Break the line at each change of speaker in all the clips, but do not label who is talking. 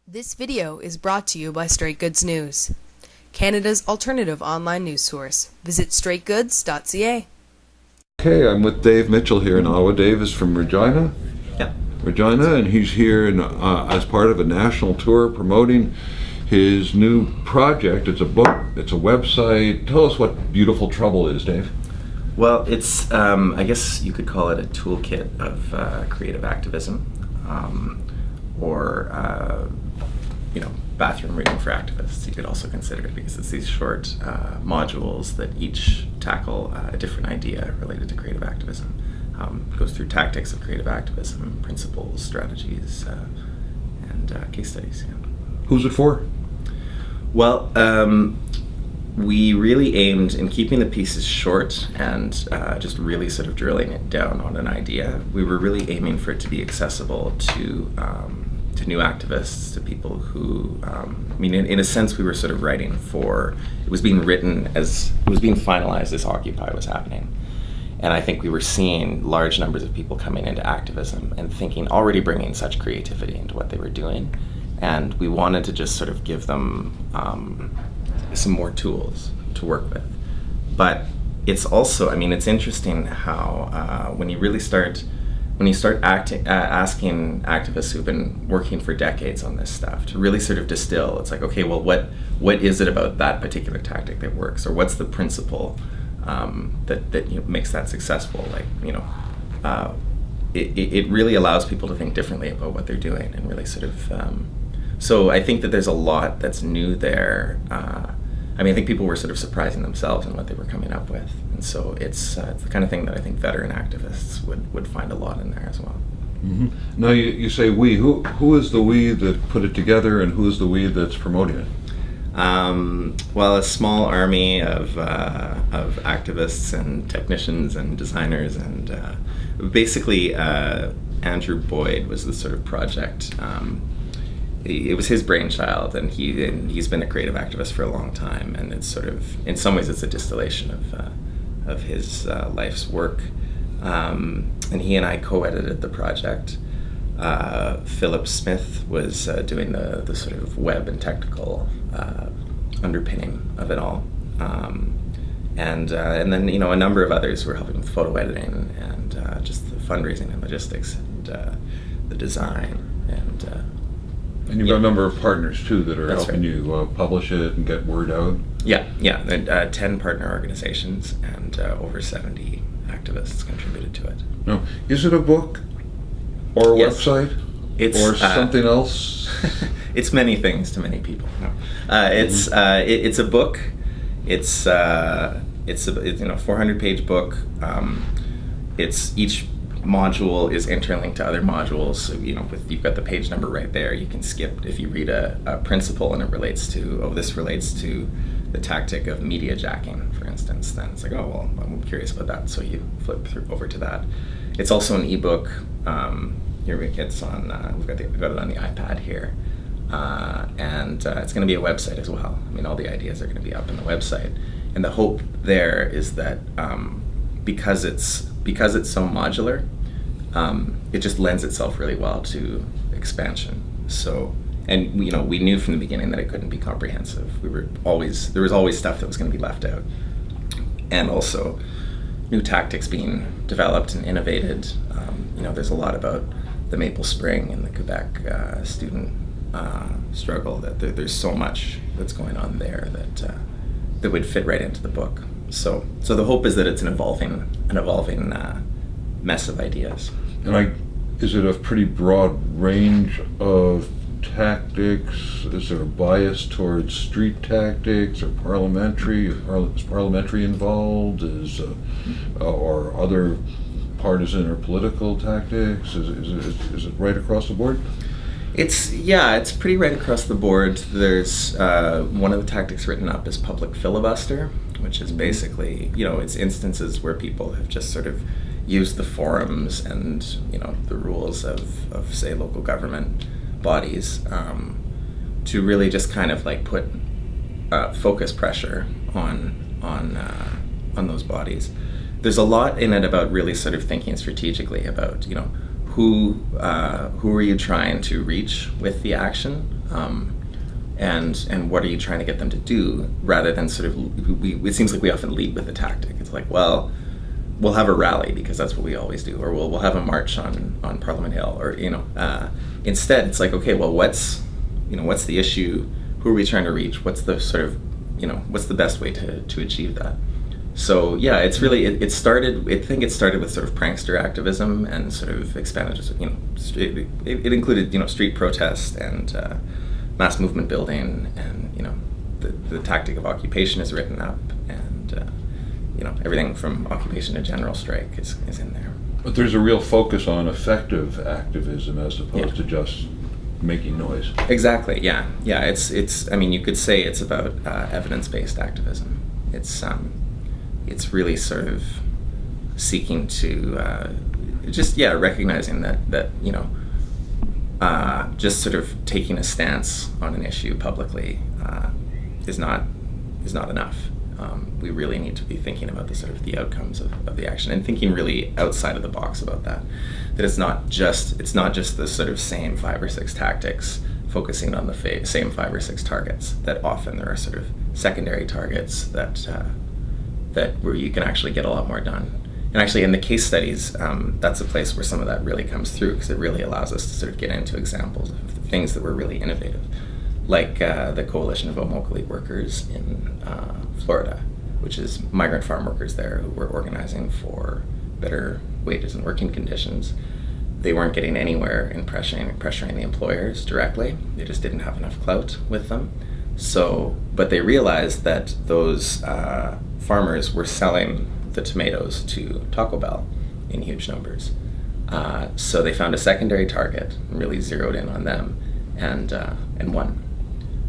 This video is brought to you by Straight Goods News, Canada's alternative online news source. Visit straightgoods.ca.
Okay, I'm with Dave Mitchell here in Ottawa. Dave is from Regina.
Yeah.
Regina, and he's here as part of a national tour promoting his new project. It's a book, it's a website. Tell us what Beautiful Trouble is, Dave.
Well, it's, I guess you could call it a toolkit of creative activism, or bathroom reading for activists. You could also consider it, because it's these short modules that each tackle a different idea related to creative activism. Goes through tactics of creative activism, principles, strategies, and case studies. Yeah.
Who's it for?
Well, we really aimed in keeping the pieces short and just really sort of drilling it down on an idea. We were really aiming for it to be accessible to new activists, to people who, in a sense, we were sort of writing for, it was being written as, it was being finalized as Occupy was happening. And I think we were seeing large numbers of people coming into activism and thinking, already bringing such creativity into what they were doing. And we wanted to just sort of give them some more tools to work with. But it's also, it's interesting how when you really start, asking activists who've been working for decades on this stuff to really sort of distill, it's like, okay, well, what is it about that particular tactic that works, or what's the principle that makes that successful? It really allows people to think differently about what they're doing, and really sort of. So I think that there's a lot that's new there. I think people were sort of surprising themselves in what they were coming up with, and so it's the kind of thing that I think veteran activists would find a lot in there as well.
Mm-hmm. Now you say we. Who is the we that put it together, and who is the we that's promoting it?
Well, a small army of activists and technicians and designers, and basically Andrew Boyd was the sort of project. It was his brainchild, and he's been a creative activist for a long time, and it's sort of, in some ways, it's a distillation of his life's work. And he and I co-edited the project. Philip Smith was doing the sort of web and technical underpinning of it all, and then a number of others were helping with photo editing and just the fundraising and logistics and the design
And you've got a number of partners too that are
That's
helping
right.
you publish it and get word out.
Yeah, and 10 partner organizations and over 70 activists contributed to it.
Now, is it a book or a
Yes.
website?
It's
something else?
It's many things to many people. No. It's a book. It's a 400-page book. It's each module is interlinked to other modules. So, you've got the page number right there. You can skip if you read a principle and it relates to, this relates to the tactic of media jacking, for instance. Then it's like, oh, well, I'm curious about that. So you flip over to that. It's also an ebook. Here it's on. We've got it on the iPad here, and it's going to be a website as well. All the ideas are going to be up on the website, and the hope there is that because it's so modular, it just lends itself really well to expansion. So, and we knew from the beginning that it couldn't be comprehensive. There was always stuff that was going to be left out, and also new tactics being developed and innovated. There's a lot about the Maple Spring and the Quebec student struggle. That there's so much that's going on there that would fit right into the book. So the hope is that it's an evolving mess of ideas.
And is it a pretty broad range of tactics? Is there a bias towards street tactics or parliamentary? Is parliamentary involved? Or other partisan or political tactics? Is it right across the board?
It's pretty right across the board. There's one of the tactics written up is public filibuster, which is basically, it's instances where people have just sort of used the forums and, the rules of say, local government bodies to really just kind of like put focus pressure on those bodies. There's a lot in it about really sort of thinking strategically about, who are you trying to reach with the action? and what are you trying to get them to do, rather than sort of, it seems like we often lead with the tactic. It's like, well, we'll have a rally because that's what we always do, or we'll have a march on Parliament Hill, or instead it's like, okay, well, what's the issue? Who are we trying to reach? What's the sort of, what's the best way to achieve that? So yeah, it's really, it started, I think it started with sort of prankster activism, and sort of expanded to, it included, street protest and mass movement building, and, the tactic of occupation is written up, and, everything from occupation to general strike is in there.
But there's a real focus on effective activism as opposed to just making noise.
Exactly, yeah. It's I mean, you could say it's about evidence-based activism. It's really sort of seeking to recognizing that just sort of taking a stance on an issue publicly is not enough. We really need to be thinking about the outcomes of the action, and thinking really outside of the box about that. That it's not just the sort of same 5 or 6 tactics focusing on the same 5 or 6 targets. That often there are sort of secondary targets that where you can actually get a lot more done. And actually, in the case studies, that's a place where some of that really comes through, because it really allows us to sort of get into examples of the things that were really innovative, like the Coalition of Omokali Workers in Florida, which is migrant farm workers there who were organizing for better wages and working conditions. They weren't getting anywhere in pressuring the employers directly. They just didn't have enough clout with them. But they realized that those farmers were selling the tomatoes to Taco Bell in huge numbers. So they found a secondary target, really zeroed in on them, and won.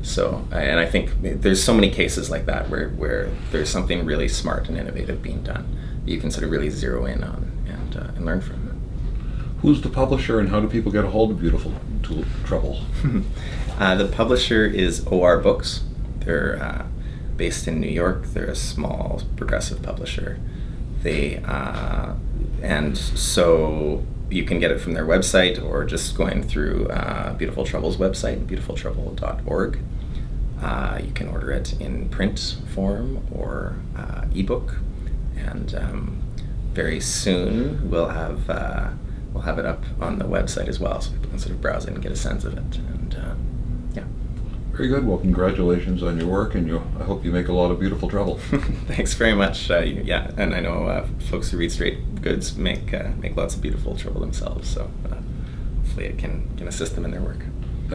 So, and I think there's so many cases like that where there's something really smart and innovative being done that you can sort of really zero in on and learn from.
Who's the publisher, and how do people get a hold of Beautiful Trouble?
The publisher is OR Books. They're based in New York. They're a small progressive publisher. And so you can get it from their website, or just going through Beautiful Trouble's website, beautifultrouble.org. You can order it in print form or ebook, and very soon we'll have it up on the website as well, so people can sort of browse it and get a sense of it. And
Very good. Well, congratulations on your work, and I hope you make a lot of beautiful trouble.
Thanks very much. And I know folks who read Straight Goods make lots of beautiful trouble themselves, so hopefully it can assist them in their work.